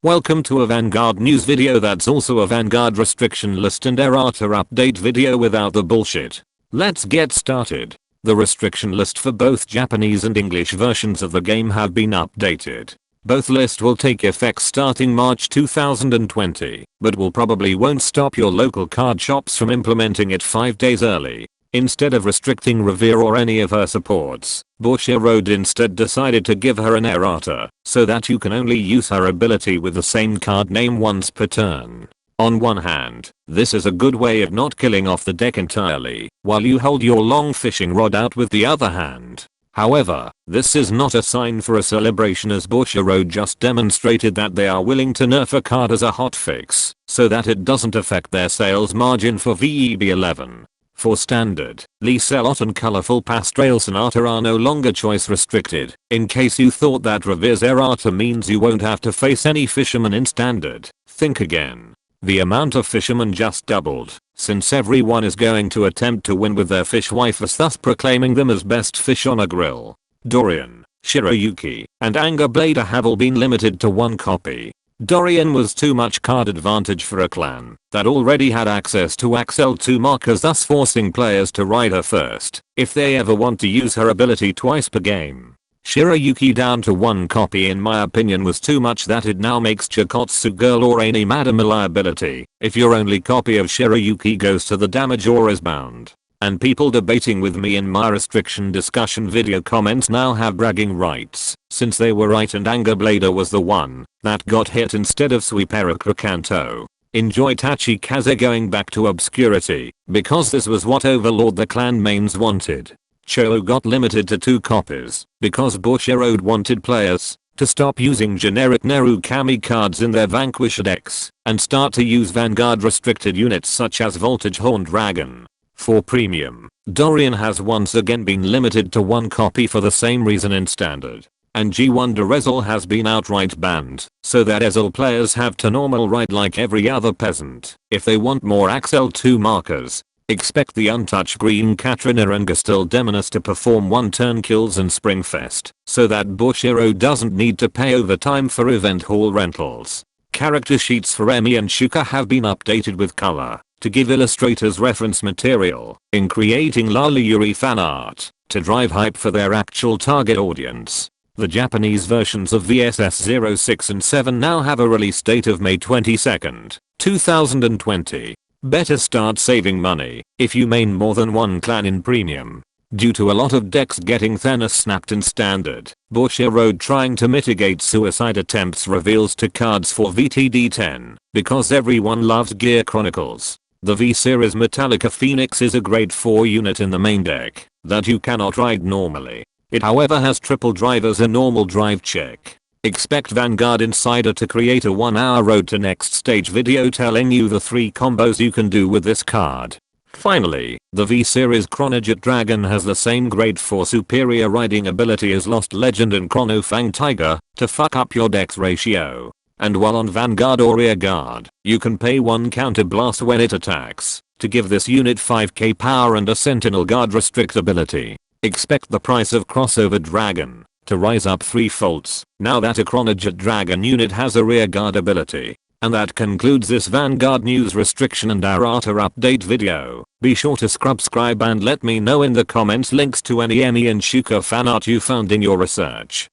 Welcome to a Vanguard news video that's also a Vanguard restriction list and Errata update video without the bullshit. Let's get started. The restriction list for both Japanese and English versions of the game have been updated. Both lists will take effect starting March 2020, but probably won't stop your local card shops from implementing it 5 days early. Instead of restricting Revere or any of her supports, Bushiroad instead decided to give her an errata, so that you can only use her ability with the same card name once per turn. On one hand, this is a good way of not killing off the deck entirely, while you hold your long fishing rod out with the other hand. However, this is not a sign for a celebration, as Bushiroad just demonstrated that they are willing to nerf a card as a hotfix, so that it doesn't affect their sales margin for VEB11. For standard, Liselot and colorful pastel sonata are no longer choice restricted, in case you thought that Revere's errata means you won't have to face any fishermen in standard. Think again. The amount of fishermen just doubled, since everyone is going to attempt to win with their fish wifers, thus proclaiming them as best fish on a grill. Dorian, Shiroyuki, and Anger Blader have all been limited to 1 copy. Dorian was too much card advantage for a clan that already had access to XL2 markers, thus forcing players to ride her first if they ever want to use her ability twice per game. Shiroyuki down to 1 copy in my opinion was too much, that it now makes Chikotsu Girl or any Madam a liability if your only copy of Shiroyuki goes to the damage or is bound. And people debating with me in my restriction discussion video comments now have bragging rights, since they were right and Anger Blader was the one that got hit instead of Sweeper Kanto. Enjoy Tachikaze going back to obscurity, because this was what Overlord the clan mains wanted. Cho got limited to 2 copies, because Bushiroad wanted players to stop using generic Nerukami cards in their Vanquish decks, and start to use Vanguard restricted units such as Voltage Horn Dragon. For premium, Dorian has once again been limited to 1 copy for the same reason in standard. And G1 Derezel has been outright banned, so that Ezel players have to normal ride like every other peasant. If they want more XL2 markers, expect the untouched Green Katrina and Gastel Demoness to perform 1-turn kills in Springfest, so that Bushiroad doesn't need to pay overtime for event hall rentals. Character sheets for Emi and Shuka have been updated with color to give illustrators reference material in creating Lala Yuri fan art to drive hype for their actual target audience. The Japanese versions of VSS 06 and 7 now have a release date of May 22, 2020. Better start saving money if you main more than 1 clan in premium. Due to a lot of decks getting Thanos snapped in standard, Bushiroad trying to mitigate suicide attempts reveals 2 cards for VTD10, because everyone loves Gear Chronicles. The V-Series Metallica Phoenix is a grade 4 unit in the main deck that you cannot ride normally. It however has triple drive as a normal drive check. Expect Vanguard Insider to create a 1-hour road to next stage video telling you the 3 combos you can do with this card. Finally, the V-Series Chronojet Dragon has the same grade 4 superior riding ability as Lost Legend and Chrono Fang Tiger to fuck up your deck's ratio. And while on Vanguard or Rear Guard, you can pay 1 counter blast when it attacks to give this unit 5k power and a Sentinel Guard restrict ability. Expect the price of Crossover Dragon to rise up 3-folds now that a Chronojet Dragon unit has a Rear Guard ability. And that concludes this Vanguard news restriction and Errata update video. Be sure to subscribe and let me know in the comments links to any Emi and Shuka fan art you found in your research.